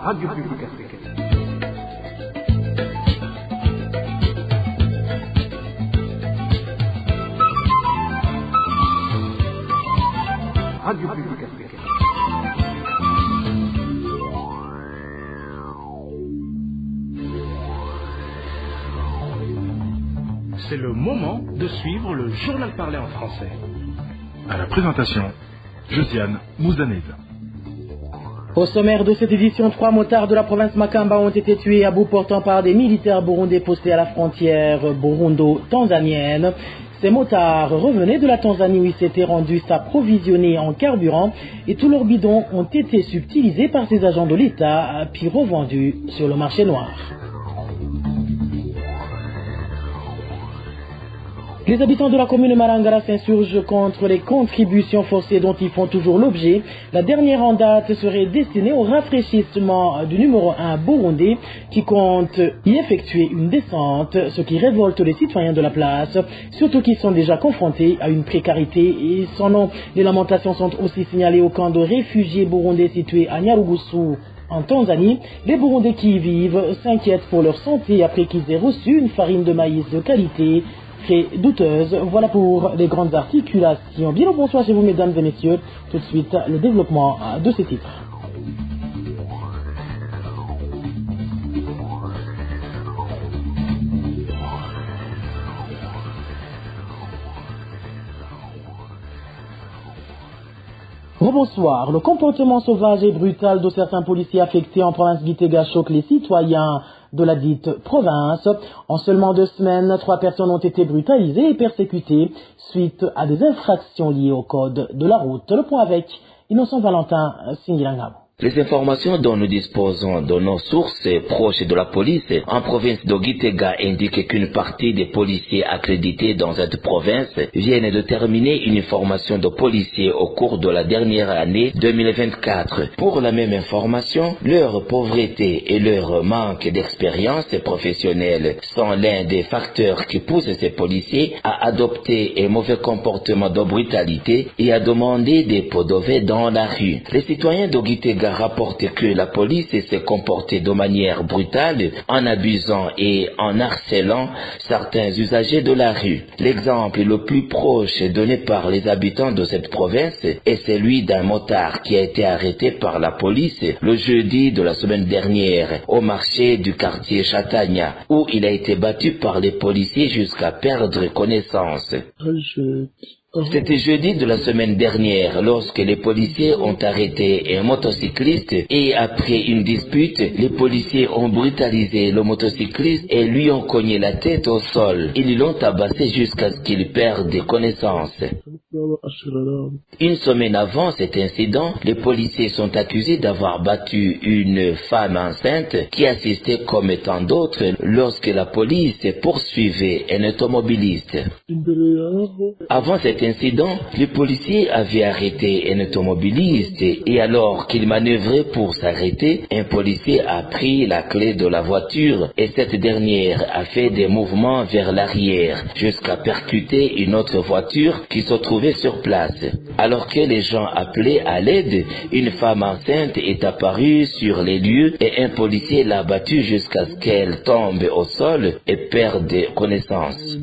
Radio Publique Africaine. Radio Publique Africaine. C'est le moment de suivre le journal parlé en français. À la présentation, Josiane Mouzanez. Au sommaire de cette édition, 3 motards de la province Makamba ont été tués à bout portant par des militaires burundais postés à la frontière burundo-tanzanienne. Ces motards revenaient de la Tanzanie où ils s'étaient rendus s'approvisionner en carburant et tous leurs bidons ont été subtilisés par ces agents de l'État puis revendus sur le marché noir. Les habitants de la commune de Marangara s'insurgent contre les contributions forcées dont ils font toujours l'objet. La dernière en date serait destinée au rafraîchissement du numéro 1 burundais qui compte y effectuer une descente, ce qui révolte les citoyens de la place, surtout qu'ils sont déjà confrontés à une précarité et sans nom. Les lamentations sont aussi signalées au camp de réfugiés burundais situé à Nyarugusu. En Tanzanie, les Burundais qui y vivent s'inquiètent pour leur santé après qu'ils aient reçu une farine de maïs de qualité très douteuse. Voilà pour les grandes articulations. Bien le bonsoir chez vous mesdames et messieurs. Tout de suite, le développement de ces titres. Bonsoir. Le comportement sauvage et brutal de certains policiers affectés en province Gitega choque les citoyens de la dite province. En seulement 2 semaines, 3 personnes ont été brutalisées et persécutées suite à des infractions liées au code de la route. Le point avec Innocent Valentin Singilangabo. Les informations dont nous disposons de nos sources proches de la police en province de Gitega indiquent qu'une partie des policiers accrédités dans cette province viennent de terminer une formation de policiers au cours de la dernière année 2024. Pour la même information, leur pauvreté et leur manque d'expérience professionnelle sont l'un des facteurs qui poussent ces policiers à adopter un mauvais comportement de brutalité et à demander des pots de vin dans la rue. Les citoyens de Gitega rapporte que la police s'est comportée de manière brutale en abusant et en harcelant certains usagers de la rue. L'exemple le plus proche donné par les habitants de cette province est celui d'un motard qui a été arrêté par la police le jeudi de la semaine dernière au marché du quartier Chatagna où il a été battu par les policiers jusqu'à perdre connaissance. C'était jeudi de la semaine dernière lorsque les policiers ont arrêté un motocycliste et après une dispute, les policiers ont brutalisé le motocycliste et lui ont cogné la tête au sol. Ils l'ont tabassé jusqu'à ce qu'il perde connaissance. Une semaine avant cet incident, les policiers sont accusés d'avoir battu une femme enceinte qui assistait comme tant d'autres lorsque la police poursuivait un automobiliste. Avant cet incident, les policiers avaient arrêté un automobiliste et alors qu'il manœuvrait pour s'arrêter, un policier a pris la clé de la voiture et cette dernière a fait des mouvements vers l'arrière jusqu'à percuter une autre voiture qui se trouvait sur place. Alors que les gens appelaient à l'aide, une femme enceinte est apparue sur les lieux et un policier l'a battue jusqu'à ce qu'elle tombe au sol et perde connaissance.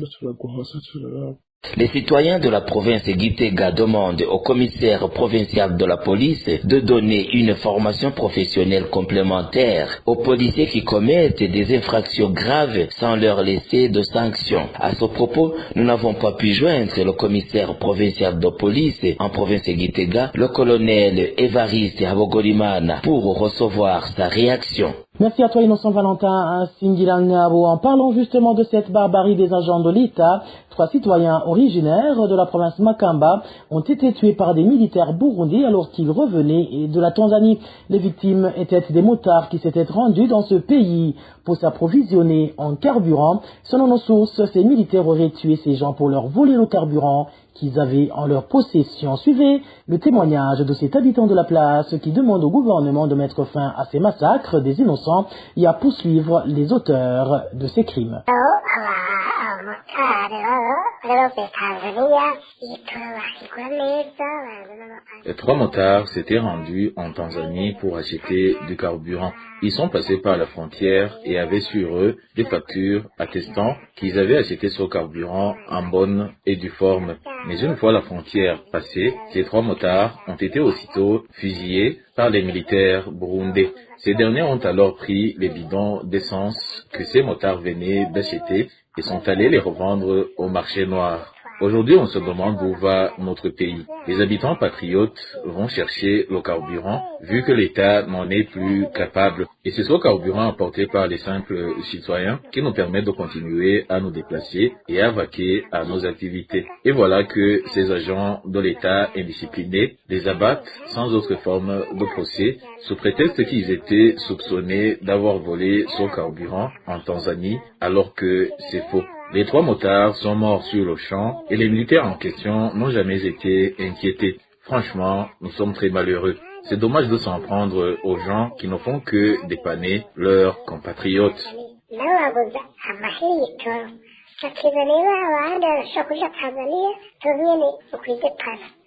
Les citoyens de la province Gitega demandent au commissaire provincial de la police de donner une formation professionnelle complémentaire aux policiers qui commettent des infractions graves sans leur laisser de sanctions. À ce propos, nous n'avons pas pu joindre le commissaire provincial de police en province Gitega, le colonel Évariste Abogolimana, pour recevoir sa réaction. Merci à toi Innocent Valentin Singilangabo. En parlant justement de cette barbarie des agents de l'État, 3 citoyens originaires de la province Makamba ont été tués par des militaires burundais alors qu'ils revenaient de la Tanzanie. Les victimes étaient des motards qui s'étaient rendus dans ce pays pour s'approvisionner en carburant. Selon nos sources, ces militaires auraient tué ces gens pour leur voler le carburant qu'ils avaient en leur possession. Suivez le témoignage de cet habitant de la place qui demande au gouvernement de mettre fin à ces massacres des innocents et à poursuivre les auteurs de ces crimes. Les 3 motards s'étaient rendus en Tanzanie pour acheter du carburant. Ils sont passés par la frontière et avaient sur eux des factures attestant qu'ils avaient acheté ce carburant en bonne et due forme. Mais une fois la frontière passée, ces 3 motards ont été aussitôt fusillés par les militaires burundais. Ces derniers ont alors pris les bidons d'essence que ces motards venaient d'acheter et sont allés les revendre au marché noir. Aujourd'hui, on se demande où va notre pays. Les habitants patriotes vont chercher le carburant, vu que l'État n'en est plus capable. Et c'est ce carburant apporté par les simples citoyens qui nous permet de continuer à nous déplacer et à vaquer à nos activités. Et voilà que ces agents de l'État indisciplinés les abattent sans autre forme de procès, sous prétexte qu'ils étaient soupçonnés d'avoir volé ce carburant en Tanzanie, alors que c'est faux. Les 3 motards sont morts sur le champ et les militaires en question n'ont jamais été inquiétés. Franchement, nous sommes très malheureux. C'est dommage de s'en prendre aux gens qui ne font que dépanner leurs compatriotes.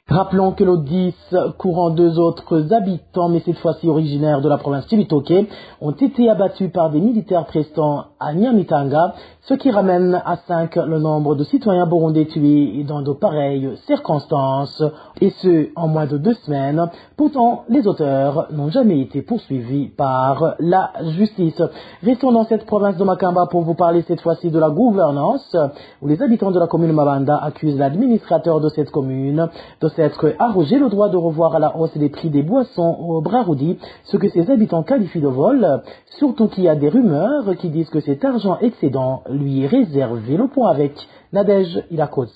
Rappelons que le 10 courant 2 autres habitants, mais cette fois-ci originaires de la province Cibitoke, ont été abattus par des militaires prestants à Nyamitanga, ce qui ramène à 5 le nombre de citoyens burundais tués dans de pareilles circonstances, et ce, en moins de 2 semaines. Pourtant, les auteurs n'ont jamais été poursuivis par la justice. Restons dans cette province de Makamba pour vous parler cette fois-ci de la gouvernance, où les habitants de la commune Mabanda accusent l'administrateur de cette commune de s'être arrogé le droit de revoir à la hausse les prix des boissons au Braroudi, ce que ses habitants qualifient de vol, surtout qu'il y a des rumeurs qui disent que cet argent excédent lui est réservé. Le point avec Nadège Ilakoz.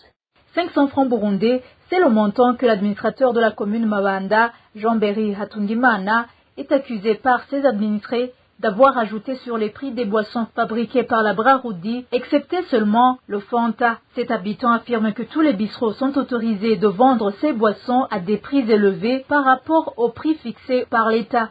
500 francs burundais, c'est le montant que l'administrateur de la commune Mabanda, Jean-Berry Hatungimana, est accusé par ses administrés d'avoir ajouté sur les prix des boissons fabriquées par la Braroudi, excepté seulement le Fanta. Cet habitant affirme que tous les bistrots sont autorisés de vendre ces boissons à des prix élevés par rapport aux prix fixés par l'État.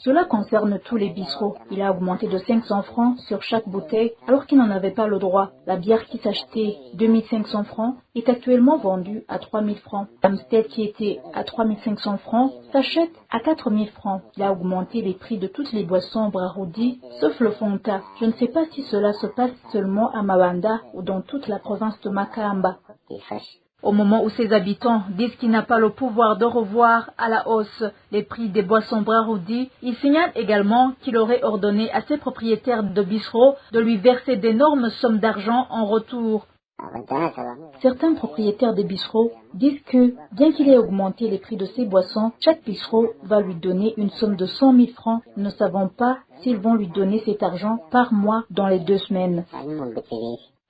Cela concerne tous les bistrots. Il a augmenté de 500 francs sur chaque bouteille alors qu'il n'en avait pas le droit. La bière qui s'achetait 2500 francs est actuellement vendue à 3000 francs. L'Amstel qui était à 3500 francs s'achète à 4000 francs. Il a augmenté les prix de toutes les boissons Braroudi sauf le Fanta. Je ne sais pas si cela se passe seulement à Mabanda ou dans toute la province de Makamba. Au moment où ses habitants disent qu'il n'a pas le pouvoir de revoir à la hausse les prix des boissons Braroudi, il signale également qu'il aurait ordonné à ses propriétaires de bistrots de lui verser d'énormes sommes d'argent en retour. Certains propriétaires des bistrots disent que, bien qu'il ait augmenté les prix de ses boissons, chaque bistrot va lui donner une somme de 100 000 francs, ne savant pas s'ils vont lui donner cet argent par mois dans les 2 semaines.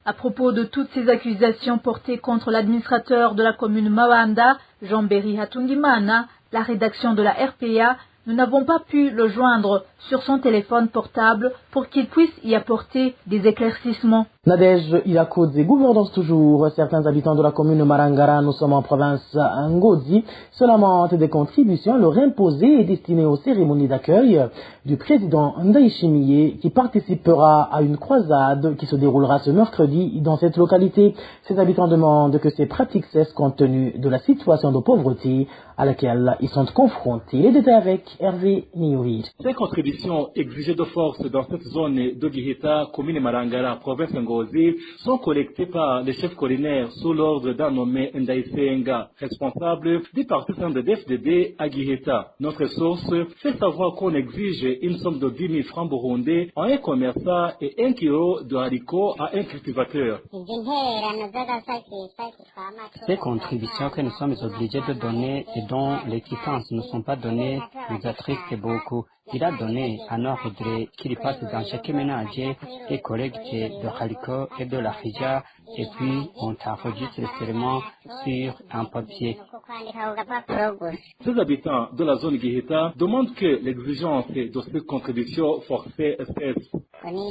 À propos de toutes ces accusations portées contre l'administrateur de la commune Mabanda, Jean-Berry Hatungimana, la rédaction de la RPA, nous n'avons pas pu le joindre sur son téléphone portable pour qu'il puisse y apporter des éclaircissements. Nadège Ilakoze, gouvernance toujours. Certains habitants de la commune Marangara, nous sommes en province Ngozi, se lamentent des contributions leur imposées et destinées aux cérémonies d'accueil du président Ndayishimiye qui participera à une croisade qui se déroulera ce mercredi dans cette localité. Ces habitants demandent que ces pratiques cessent compte tenu de la situation de pauvreté à laquelle ils sont confrontés. Les détails avec Hervé Niyohir. Ces contributions exigées de force dans cette zone de Giheta, commune Marangara, province Ngozi, sont collectées par les chefs collinaires sous l'ordre d'un nommé Ndaïsenga, responsable du parti de FDD à Giheta. Notre source fait savoir qu'on exige une somme de 10 000 francs burundais à un commerçant et 1 kilo de haricots à un cultivateur. Ces contributions que nous sommes obligés de donner et dont les quittances ne sont pas données nous attristent beaucoup. Il a donné un ordre qu'il passe dans chaque ménage et collecte de haricots et de la hija et puis on enregistre seulement sur un papier. Ces habitants de la zone Giheta demandent que l'exigence de cette contribution forcée cesse.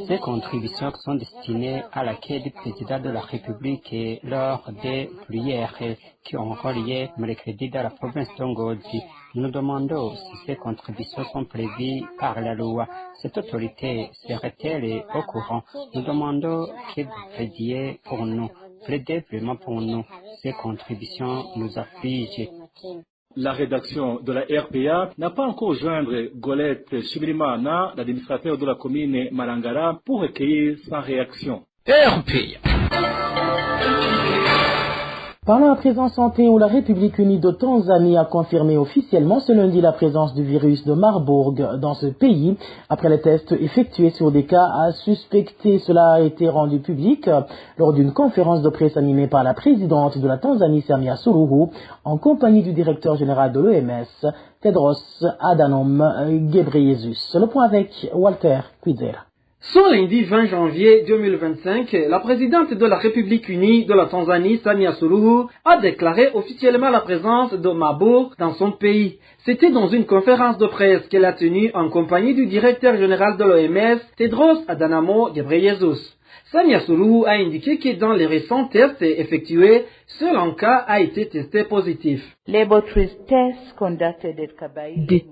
Ces contributions sont destinées à l'accueil du président de la République et lors des prières qui ont relié mercredi dans la province d'Ongozi. Nous demandons si ces contributions sont prévues par la loi. Cette autorité serait-elle au courant? Nous demandons que vous plaidiez pour nous. Plaidez vraiment pour nous. Ces contributions nous affligent. La rédaction de la RPA n'a pas encore joindre Golette Chibirimana, l'administrateur de la commune Marangara, pour recueillir sa réaction. RPA. Parlons à présent santé où la République unie de Tanzanie a confirmé officiellement ce lundi la présence du virus de Marburg dans ce pays. Après les tests effectués sur des cas à suspecter, cela a été rendu public lors d'une conférence de presse animée par la présidente de la Tanzanie, Samia Suluhu, en compagnie du directeur général de l'OMS, Tedros Adhanom Ghebreyesus. Le point avec Walter Kwizera. Ce lundi 20 janvier 2025, la présidente de la République unie de la Tanzanie, Samia Suluhu, a déclaré officiellement la présence de Marburg dans son pays. C'était dans une conférence de presse qu'elle a tenue en compagnie du directeur général de l'OMS, Tedros Adhanom Ghebreyesus. Samia Suluhu a indiqué que dans les récents tests effectués, seul un cas a été testé positif. Des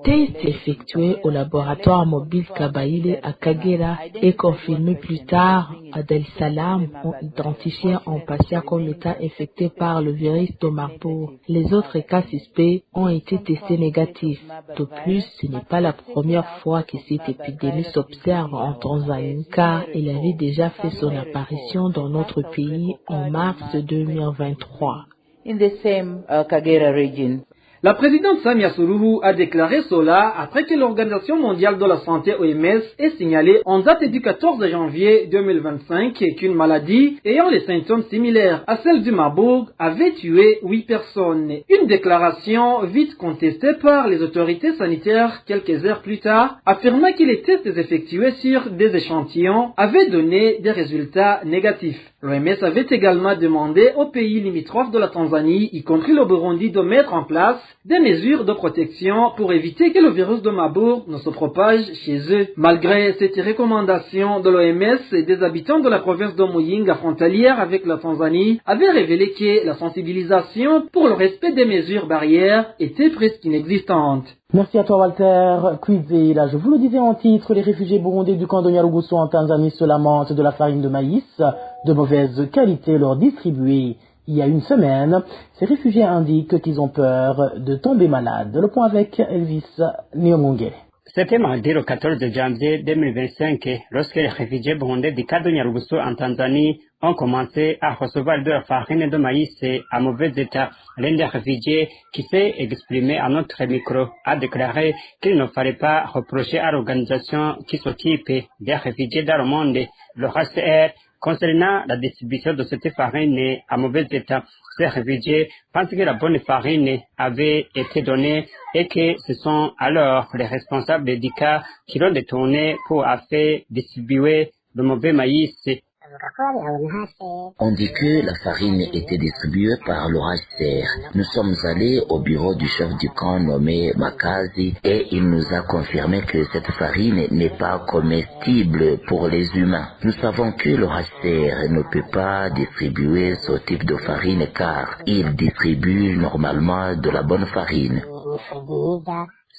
tests effectués au laboratoire mobile Kabaile à Kagera et confirmés plus tard à Dar es Salaam ont identifié un patient comme étant infecté par le virus de Marburg. Les autres cas suspects ont été testés négatifs. De plus, ce n'est pas la première fois que cette épidémie s'observe en Tanzanie, car elle avait déjà fait son apparition dans notre pays en mars 2023. In the same Kagera region. La présidente Samia Suluhu a déclaré cela après que l'Organisation mondiale de la santé OMS ait signalé en date du 14 janvier 2025 qu'une maladie ayant les symptômes similaires à celle du Marburg avait tué 8 personnes. Une déclaration vite contestée par les autorités sanitaires quelques heures plus tard, affirmant que les tests effectués sur des échantillons avaient donné des résultats négatifs. L'OMS avait également demandé aux pays limitrophes de la Tanzanie, y compris le Burundi, de mettre en place des mesures de protection pour éviter que le virus de Marburg ne se propage chez eux. Malgré cette recommandation de l'OMS, des habitants de la province de Muyinga, frontalière avec la Tanzanie, avaient révélé que la sensibilisation pour le respect des mesures barrières était presque inexistante. Merci à toi Walter Kwizera. Je vous le disais en titre, les réfugiés burundais du camp de Nyarugusu en Tanzanie se lamentent de la farine de maïs de mauvaise qualité leur distribuée il y a une semaine. Ces réfugiés indiquent qu'ils ont peur de tomber malades. Le point avec Elvis Nyongongere. C'était mardi le 14 janvier 2025 lorsque les réfugiés burundais du camp de Nyarugusu en Tanzanie ont commencé à recevoir de la farine de maïs à mauvais état. L'un des réfugiés qui s'est exprimé à notre micro a déclaré qu'il ne fallait pas reprocher à l'organisation qui s'occupe des réfugiés dans le monde, le HCR, concernant la distribution de cette farine à mauvais état. Ces réfugiés pensent que la bonne farine avait été donnée et que ce sont alors les responsables du cas qui l'ont détourné pour faire distribuer le mauvais maïs. On dit que la farine était distribuée par le HCR. Nous sommes allés au bureau du chef du camp nommé Makazi et il nous a confirmé que cette farine n'est pas comestible pour les humains. Nous savons que le HCR ne peut pas distribuer ce type de farine car il distribue normalement de la bonne farine.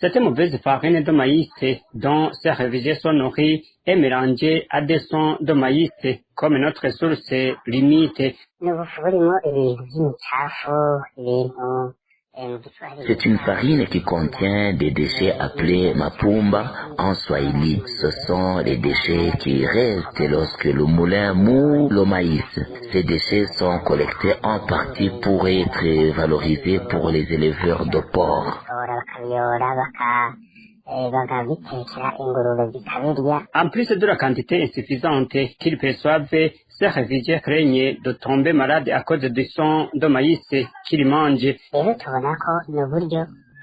Cette mauvaise farine de maïs dont ces réfugiés sont nourris est mélangée à des sons de maïs comme notre source limite. C'est une farine qui contient des déchets appelés mapumba en swahili. Ce sont les déchets qui restent lorsque le moulin moud le maïs. Ces déchets sont collectés en partie pour être valorisés pour les éleveurs de porc. En plus de la quantité insuffisante qu'ils perçoivent, ces réfugiés craignent de tomber malades à cause du son de maïs qu'ils mangent.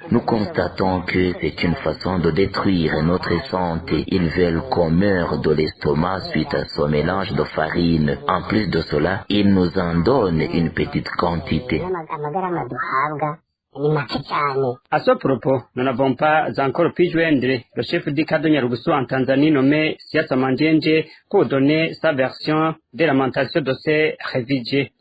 Nous constatons que c'est une façon de détruire notre santé. Ils veulent qu'on meure de l'estomac suite à ce mélange de farine. En plus de cela, ils nous en donnent une petite quantité. À ce propos, nous n'avons pas encore pu joindre le chef du cadre de Nyarugusu en Tanzanie nommé Siasa Manjenje pour donner sa version de lamentation de ces réfugiés.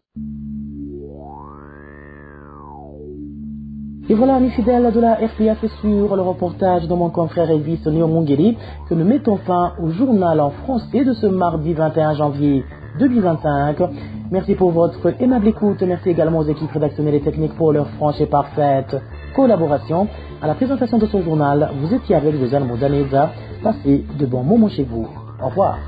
Et voilà, amis fidèles de la RPA, c'est sur le reportage de mon confrère Elvis Mungeli que nous mettons fin au journal en français de ce mardi 21 janvier 2025. Merci pour votre aimable écoute. Merci également aux équipes rédactionnelles et techniques pour leur franche et parfaite collaboration. À la présentation de ce journal, vous étiez avec Josiane Moudaneza. Passez de bons moments chez vous. Au revoir.